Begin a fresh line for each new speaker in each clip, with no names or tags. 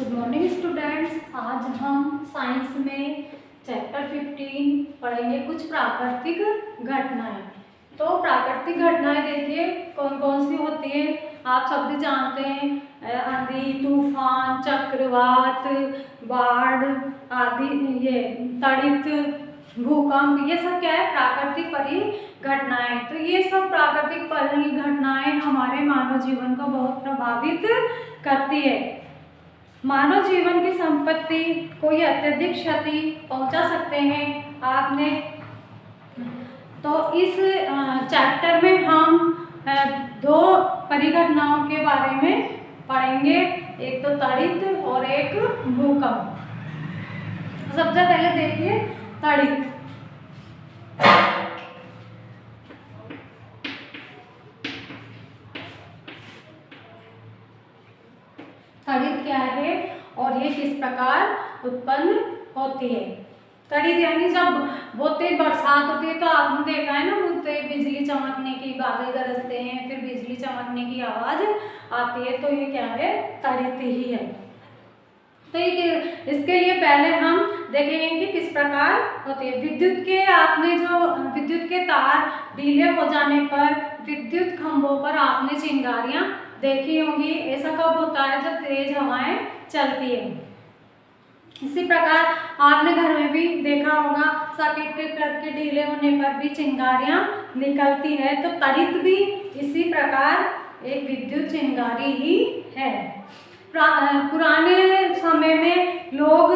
Good morning students. आज हम science में चैप्टर 15 पढ़ेंगे कुछ प्राकृतिक घटनाएं। तो प्राकृतिक घटनाएं देखिए कौन कौन सी होती है। आप सब भी जानते हैं, आंधी, तूफान, चक्रवात, बाढ़ आदि, ये तड़ित, भूकंप, ये सब क्या है, प्राकृतिक परिघटनाएं। तो ये सब प्राकृतिक परिघटनाएं हमारे मानव जीवन को बहुत प्रभावित करती है। मानव जीवन की संपत्ति को ये अत्यधिक क्षति पहुंचा सकते हैं। आपने तो इस चैप्टर में हम दो परिघटनाओं के बारे में पढ़ेंगे, एक तो तड़ित और एक भूकंप। सबसे पहले देखिए तड़ित। तड़ित क्या है और ये किस प्रकार उत्पन्न होती है। तड़ित यानी जब बहुत तेज बरसात होती है तो आपने देखा है ना, बहुत तेज बिजली चमकने की, बादल गरजते हैं, फिर बिजली चमकने की आवाज आती है, तो ये क्या है, तड़ित ही है। तो इसके लिए पहले हम देखेंगे कि किस प्रकार होती है। विद्युत के, आपने जो विद्युत के तार ढीले हो जाने पर विद्युत खंभों पर आपने चिंगारियां देखी होंगी। ऐसा कब होता है, जब तेज हवाएं चलती है। इसी प्रकार आपने घर में भी देखा होगा, सॉकेट के प्लग के ढीले होने पर भी चिंगारियां निकलती है। तो तड़ित भी इसी प्रकार एक विद्युत चिंगारी ही है। पुराने समय में लोग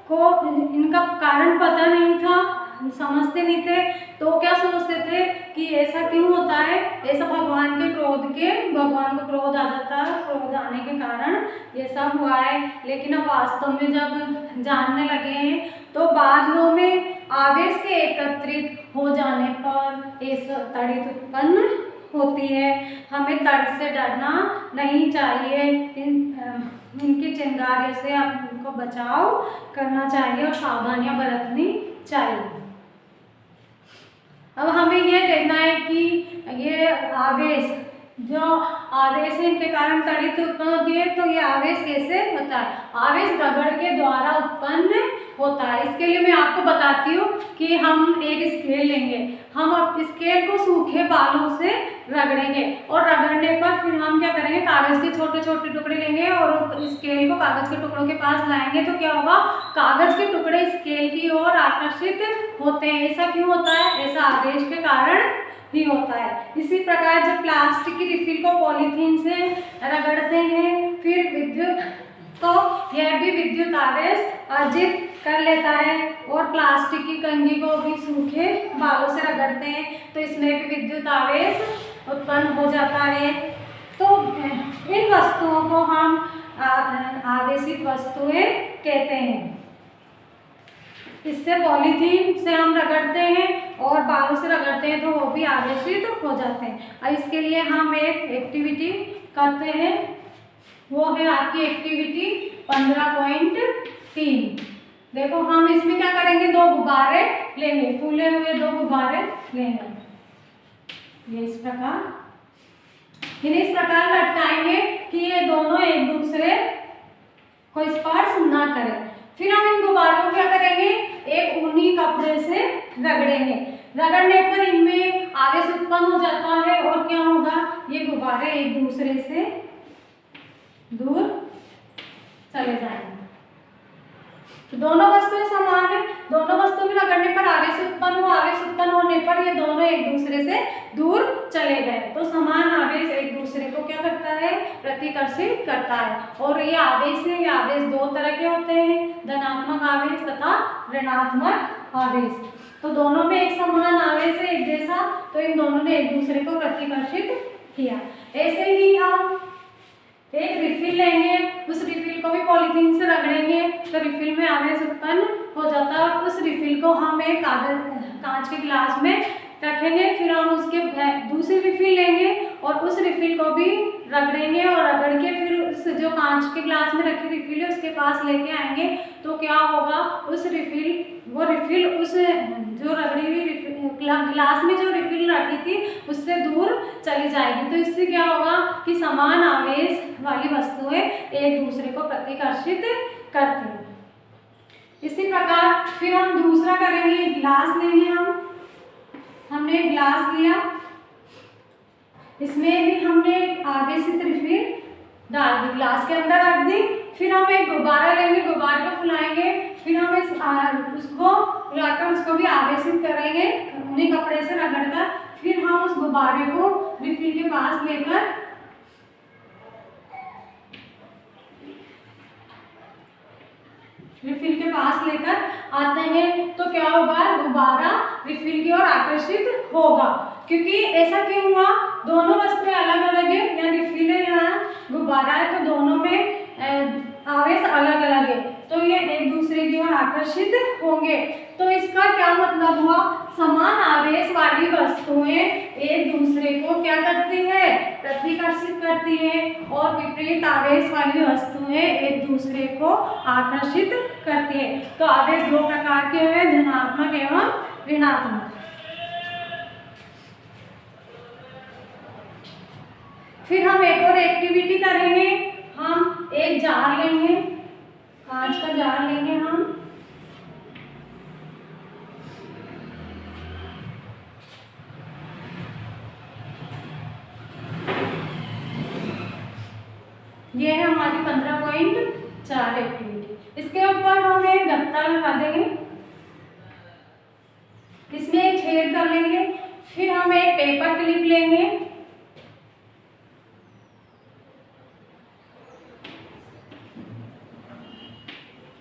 को इनका कारण पता नहीं था, समझते नहीं थे, तो क्या सोचते थे कि ऐसा क्यों होता है, ऐसा भगवान को क्रोध आ जाता है, क्रोध आने के कारण ये सब हुआ है। लेकिन अब वास्तव में जब जानने लगे हैं तो बादलों में आवेश के एकत्रित हो जाने पर ऐसा तड़ित उत्पन्न होती है। हमें तड़ित से डरना नहीं चाहिए, इनकी चिंगारी से हमको बचाव करना चाहिए और सावधानियां बरतनी चाहिए। अब हमें यह देखना है कि ये आवेश, जो आवेश है, इनके कारण तड़ित उत्पन्न होती है। तो ये आवेश कैसे होता है, आवेश रगड़ के द्वारा उत्पन्न होता है। इसके लिए मैं आपको बताती हूँ कि हम एक स्केल लेंगे, हम अब स्केल को सूखे बालों से रगड़ेंगे और रगड़ने पर फिर हम क्या करेंगे, कागज के छोटे छोटे टुकड़े लेंगे और स्केल को कागज के टुकड़ों के पास लाएंगे। तो क्या होगा, कागज के टुकड़े स्केल की ओर आकर्षित होते हैं। ऐसा क्यों होता है, ऐसा आवेश के कारण ही होता है। इसी प्रकार जब प्लास्टिक की रिफिल को पॉलीथीन से रगड़ते हैं फिर विद्युत, तो यह भी विद्युत आवेश अर्जित कर लेता है। और प्लास्टिक की कंघी को भी सूखे बालों से रगड़ते हैं तो इसमें भी विद्युत आवेश उत्पन्न हो जाता है। तो इन वस्तुओं को हम आवेशित वस्तुएं कहते हैं। इससे पॉलीथीन से हम रगड़ते हैं और बालों से रगड़ते हैं तो वो भी आवेशित हो जाते हैं। और इसके लिए हम एक एक्टिविटी करते हैं, वो है आपकी एक्टिविटी 15.3। देखो हम इसमें क्या करेंगे, दो गुब्बारे लेंगे, फूले हुए दो गुब्बारे लेंगे, ये इस प्रकार, इन्हें इस प्रकार लटकाएंगे कि ये दोनों एक दूसरे को स्पर्श ना करें। फिर हम इन गुब्बारों को क्या करेंगे, एक ऊनी कपड़े से रगड़ेंगे। रगड़ने पर इनमें आवेश उत्पन्न हो जाता है और क्या होगा, ये गुब्बारे एक दूसरे से दूर चले जाएंगे। तो दोनों वस्तुएं समान है, दोनों वस्तुओं में रगड़ने पर आवेश उत्पन्न हुआ, आवेश उत्पन्न होने पर ये दोनों एक दूसरे से दूर चले गए। तो समान आवेश एक दूसरे को क्या करता है, प्रतिकर्षित करता है। और ये आवेश है, ये आवेश दो तरह के होते हैं, धनात्मक आवेश तथा ऋणात्मक आवेश। तो दोनों में एक समान आवेश है, एक जैसा, तो इन दोनों ने एक दूसरे को प्रतिकर्षित किया। ऐसे ही हम एक रिफिल लेंगे, उस रिफिल को भी पॉलीथीन से रगड़ेंगे तो रिफिल में आवेश उत्पन्न हो जाता है। उस रिफिल को हम एक कांच के गिलास में रखेंगे, फिर हम उसके दूसरी रिफिल लेंगे और उस रिफिल को भी रगड़ेंगे और रगड़ के फिर उस जो कांच के ग्लास में रखी रिफिल है उसके पास लेके आएंगे तो क्या होगा, उस रिफिल उस जो रगड़ी हुई गिलास में जो रिफिल रखी थी उससे दूर चली जाएगी। तो इससे क्या होगा कि समान आवेश वाली वस्तुएं एक दूसरे को प्रतिकर्षित करती हैं। इसी प्रकार फिर हम दूसरा करेंगे, गिलास लेंगे हमने गिलास लिया, इसमें भी हमने आवेशित रिफिल डाल दी, ग्लास के अंदर रख दी। फिर हम एक गुब्बारा लेंगे, गुब्बारे को फुलाएंगे, फिर हम उसको फुलाकर उसको भी आवेशित करेंगे उन्हीं कपड़े से रगड़कर। फिर हम उस गुब्बारे को रिफिल के पास लेकर आते हैं तो क्या होगा, गुब्बारा रिफिल की ओर आकर्षित होगा। क्योंकि ऐसा क्यों हुआ, दोनों वस्तुएं अलग अलग है, यहाँ रिफिल है यहाँ गुब्बारा है, तो दोनों में आवेश अलग अलग है, तो ये एक दूसरे की ओर आकर्षित होंगे। तो इसका क्या मतलब हुआ, समान आवेश वाली वस्तुएं एक दूसरे को क्या करती है, प्रतिकर्षित करती है, और विपरीत आवेश वाली वस्तुएं एक दूसरे को आकर्षित करती है। तो आवेश दो प्रकार के हैं, धनात्मक एवं ऋणात्मक। फिर हम एक और एक्टिविटी करेंगे, हम एक जार लेंगे, कांच का जार लेंगे हम, ये है हमारी 15.4 एक्टिविटी। इसके ऊपर हम एक गत्ता लगा देंगे, इसमें एक छेद कर लेंगे, फिर हम एक पेपर क्लिप लेंगे,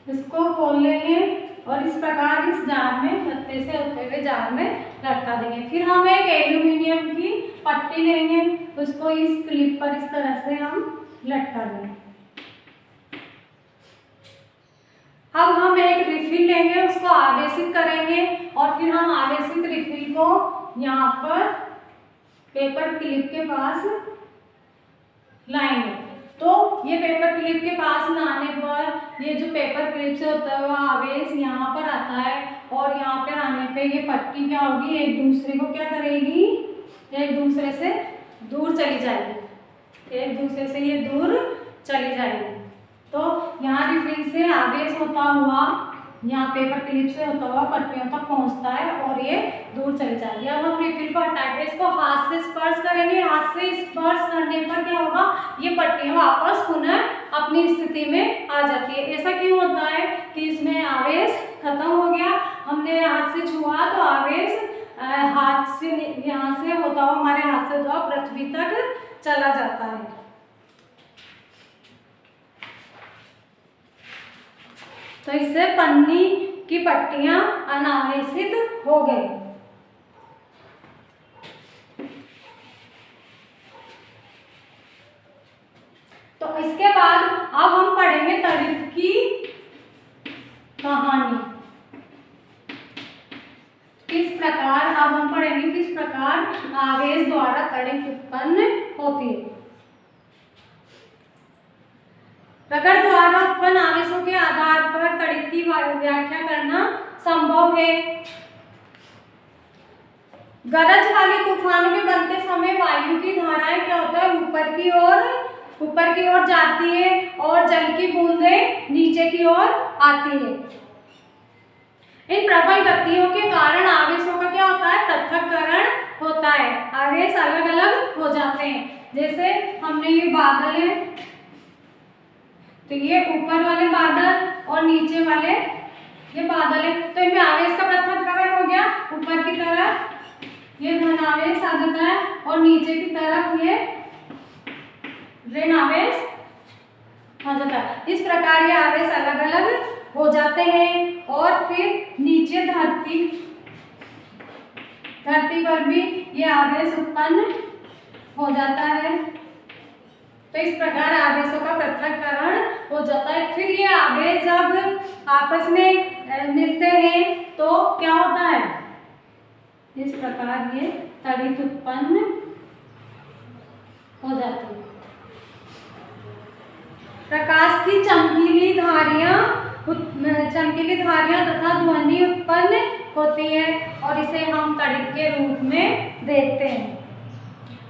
इसको खोल लेंगे और इस प्रकार इस जार में गत्ते से होते हुए जार में लटका देंगे। फिर हम एक एल्यूमिनियम की पट्टी लेंगे, उसको इस क्लिप पर इस तरह से हम लटका देंगे। अब हम एक रिफिल लेंगे, उसको आवेशित करेंगे और फिर हम आवेशित रिफिल को यहाँ पर पेपर क्लिप के पास लाएंगे। तो ये पेपर क्लिप के पास लाने पर ये जो पेपर क्लिप से होता है वह आवेश यहाँ पर आता है, और यहाँ पर आने पे ये पट्टी क्या होगी, एक दूसरे को क्या करेगी, एक दूसरे से दूर चली जाएगी, एक दूसरे से ये दूर चली जाएगी। तो यहाँ रिफिल से आवेश होता हुआ यहाँ पेपर क्लिप से होता हुआ पट्टियों तक पहुँचता है और ये दूर चली जाएगी। अब हम रिफिल को हटाकर इसको हाथ से स्पर्श करेंगे, हाथ से स्पर्श करने पर क्या होगा, ये पट्टियाँ वापस पुनः अपनी स्थिति में आ जाती है। ऐसा क्यों होता है कि इसमें आवेश खत्म हो गया, हमने हाथ से छुआ तो आवेश हाथ से यहाँ से होता हुआ हमारे हाथ से होता हुआ पृथ्वी तक चला जाता है। तो इससे पन्नी की पट्टियां अनावेशित हो गई। तो इसके बाद अब हम पढ़ेंगे तड़ित की कहानी। किस प्रकार, अब हम पढ़ेंगे किस प्रकार आवेश द्वारा तड़ित उत्पन्न होती है। रगड़ द्वारा उत्पन्न आवेशों के आधार पर तड़ित की व्याख्या करना संभव है। गरज वाले तूफानों के बनते समय वायु की धाराएं क्या होता है, ऊपर की ओर जाती है और जल की बूंदें नीचे की ओर आती है। इन प्रबल गतियों के कारण आवेशों का क्या होता है, पृथक्करण होता है, आवेश अलग अलग हो जाते हैं। जैसे हमने ये बादल है, तो ये ऊपर वाले बादल और नीचे वाले ये बादल है, तो इनमें आवेश का पृथक्करण हो गया। ऊपर की तरफ ये धन आवेश आ जाता है और नीचे की तरफ ये ऋण आवेश आ जाता है। इस प्रकार ये आवेश अलग अलग हो जाते हैं और फिर नीचे धरती पर भी ये आवेश उत्पन्न हो जाता है। तो इस प्रकार आवेशों का पृथक्करण हो जाता है। फिर ये आवेश जब आपस में मिलते हैं तो क्या होता है, इस प्रकार ये तड़ित उत्पन्न हो जाती है। प्रकाश की चमकीली धारियां तथा ध्वनि उत्पन्न होती है और इसे हम तड़ित के रूप में देखते हैं।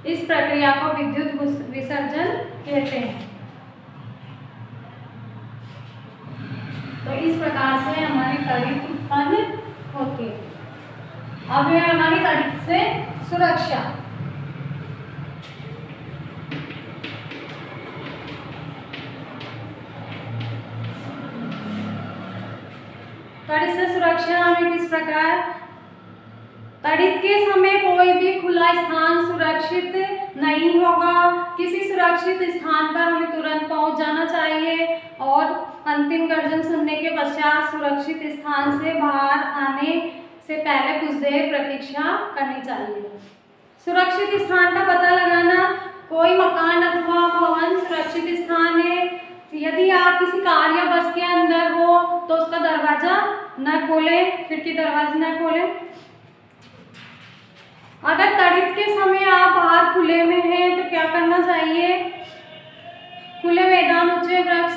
इस प्रक्रिया को विद्युत विसर्जन कहते हैं। तो इस प्रकार से हमारी तड़ित उत्पन्न होती है। अब है हमारी तड़ित से सुरक्षा। तड़ित से सुरक्षा हमें किस प्रकार, तड़ित के समय कोई भी खुला स्थान सुरक्षित नहीं होगा। किसी सुरक्षित स्थान पर हमें तुरंत पहुंच जाना चाहिए और अंतिम गर्जन सुनने के पश्चात सुरक्षित स्थान से बाहर आने से पहले कुछ देर प्रतीक्षा करनी चाहिए। सुरक्षित स्थान का पता लगाना, कोई मकान अथवा भवन सुरक्षित स्थान है। यदि आप किसी कार या बस के अंदर हो तो उसका दरवाजा न खोलें, खिड़की दरवाजा न खोलें। अगर तड़ित के समय आप बाहर खुले में हैं तो क्या करना चाहिए? खुले मैदान, ऊंचे वृक्ष,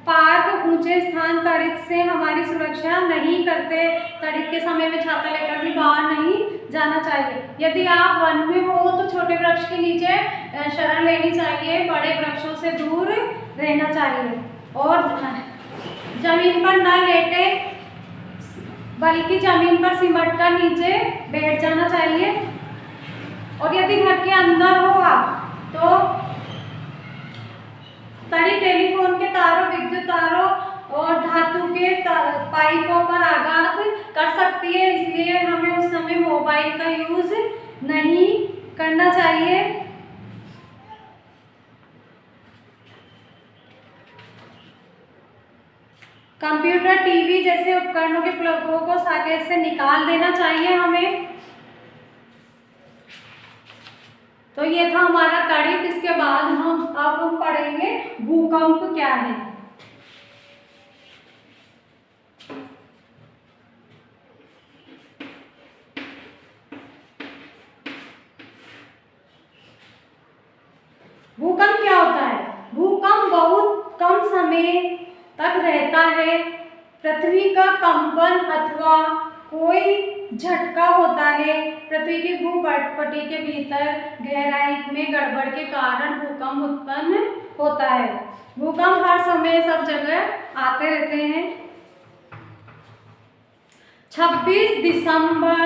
पार्क, ऊंचे स्थान तड़ित से हमारी सुरक्षा नहीं करते। तड़ित के समय में छाता लेकर भी बाहर नहीं जाना चाहिए। यदि आप वन में हो तो छोटे वृक्ष के नीचे शरण लेनी चाहिए, बड़े वृक्षों से दूर रहना चाहिए और जमीन पर न लेटे बल्कि जमीन पर सिमट कर नीचे बैठ जाना चाहिए। और यदि घर के अंदर हो आप तो तड़ी टेलीफोन के तारों, विद्युत तारों और धातु के पाइपों पर आघात कर सकती है, इसलिए हमें उस समय मोबाइल का यूज नहीं करना चाहिए। कंप्यूटर, टीवी जैसे उपकरणों के प्लगों को सॉकेट से निकाल देना चाहिए हमें। तो ये था हमारा तड़ित। इसके बाद हम पढ़ेंगे भूकंप क्या है। भूकंप क्या होता है? भूकंप बहुत कम समय तक रहता है। पृथ्वी का कंपन अथवा कोई झटका होता है। पृथ्वी की भूपटल के भीतर गहराई में गड़बड़ के कारण भूकंप उत्पन्न होता है। भूकंप हर समय सब जगह आते रहते हैं। 26 दिसंबर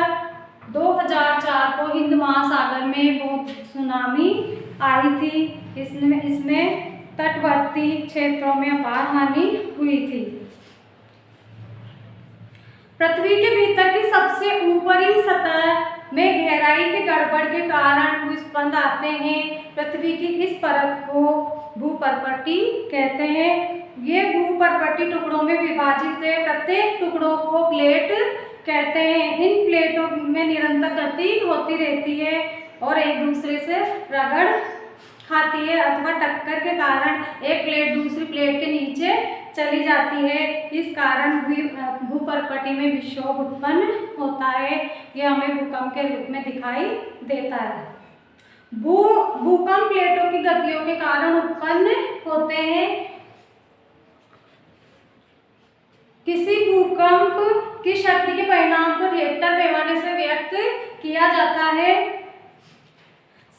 2004 को हिंद महासागर में बहुत सुनामी आई थी। इसमें तटवर्ती क्षेत्रों में अपार हानि हुई थी। पृथ्वी के भीतर की सबसे ऊपरी सतह में गहराई के गड़बड़ के कारण भूस्पंद आते हैं। पृथ्वी की इस परत को भूपर्पटी कहते हैं। ये भूपर्पटी टुकड़ों में विभाजित है। प्रत्येक टुकड़ों को प्लेट कहते हैं। इन प्लेटों में निरंतर गति होती रहती है और एक दूसरे से रगड़ खाती है अथवा टक्कर के कारण एक प्लेट दूसरी प्लेट के नीचे चली जाती है। इस कारण भूपर्पटी में विक्षोभ उत्पन्न होता है। यह हमें भूकंप के रूप में दिखाई देता है। भूकंप प्लेटों की गतियों के कारण उत्पन्न होते हैं। किसी भूकंप की शक्ति के परिणाम को रिएक्टर पैमाने से व्यक्त किया जाता है।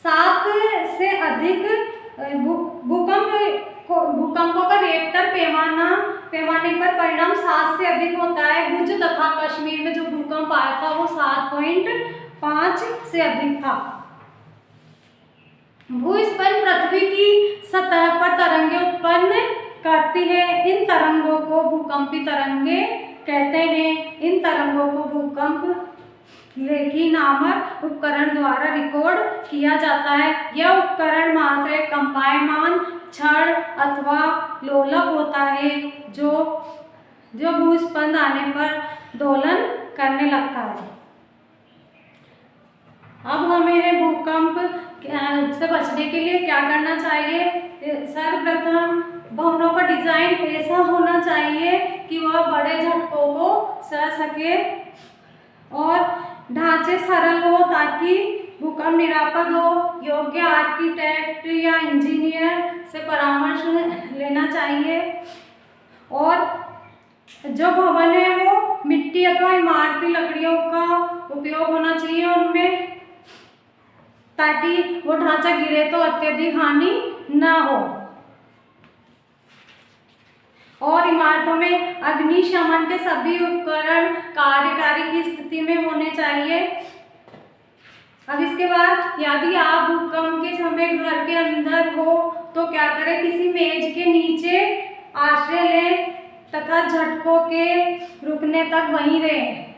7 से अधिक भूकंपों का रिएक्टर पैमाने पर परिणाम 7 से अधिक होता है। भुज तथा कश्मीर में जो भूकंप आया था वो 7.5 से अधिक था। भूस्खलन पृथ्वी की सतह पर तरंगें उत्पन्न करती है। इन तरंगों को भूकंपी तरंगें कहते हैं। इन तरंगों को भूकंप लेखी नामक उपकरण द्वारा रिकॉर्ड किया जाता है। यह उपकरण मात्र एक कंपायमान क्षण अथवा लोलक होता है जो भूस्पंद आने पर दोलन करने लगता है। अब हमें भूकंप से बचने के लिए क्या करना चाहिए? सर्वप्रथम भवनों का डिजाइन ऐसा होना चाहिए कि वह बड़े झटकों को सह सके और ढांचे सरल हो ताकि भूकंप निरापद हो। योग्य आर्किटेक्ट या इंजीनियर से परामर्श चाहिए। और जो भवन है वो मिट्टी अथवा इमारती लकड़ियों का उपयोग होना चाहिए उनमें, ताकि वो ढांचा गिरे तो अत्यधिक हानि ना हो। और इमारतों में अग्निशमन के सभी उपकरण कार्यकारी की स्थिति में होने चाहिए। अब इसके बाद यदि आप भूकंप के समय घर के अंदर हो तो क्या करें, किसी मेज के नीचे आश्रय लें तथा झटकों के रुकने तक वहीं रहें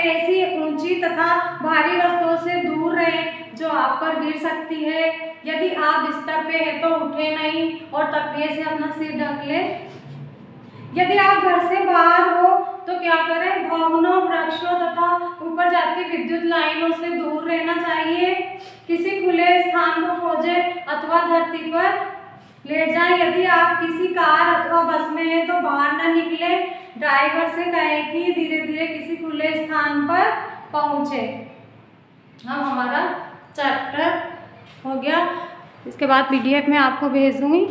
ऐसी ऊंची तथा भारी वस्तुओं से दूर रहें जो आप पर गिर सकती है। यदि आप बिस्तर पे हैं तो उठे नहीं और तकिए से अपना सिर ढक लें। यदि आप घर से बाहर हो तो क्या करें, भवनों, वृक्षों तथा ऊपर जाती विद्युत लाइनों से दूर रहना चाहिए। किसी खुले स्थान को खोजें अथवा धरती पर लेट जाएं। यदि आप किसी कार अथवा बस में हैं तो बाहर न निकलें। ड्राइवर से कहें कि धीरे धीरे किसी खुले स्थान पर पहुँचे। अब हमारा चैप्टर हो गया। इसके बाद PDF में आपको भेज दूँगी।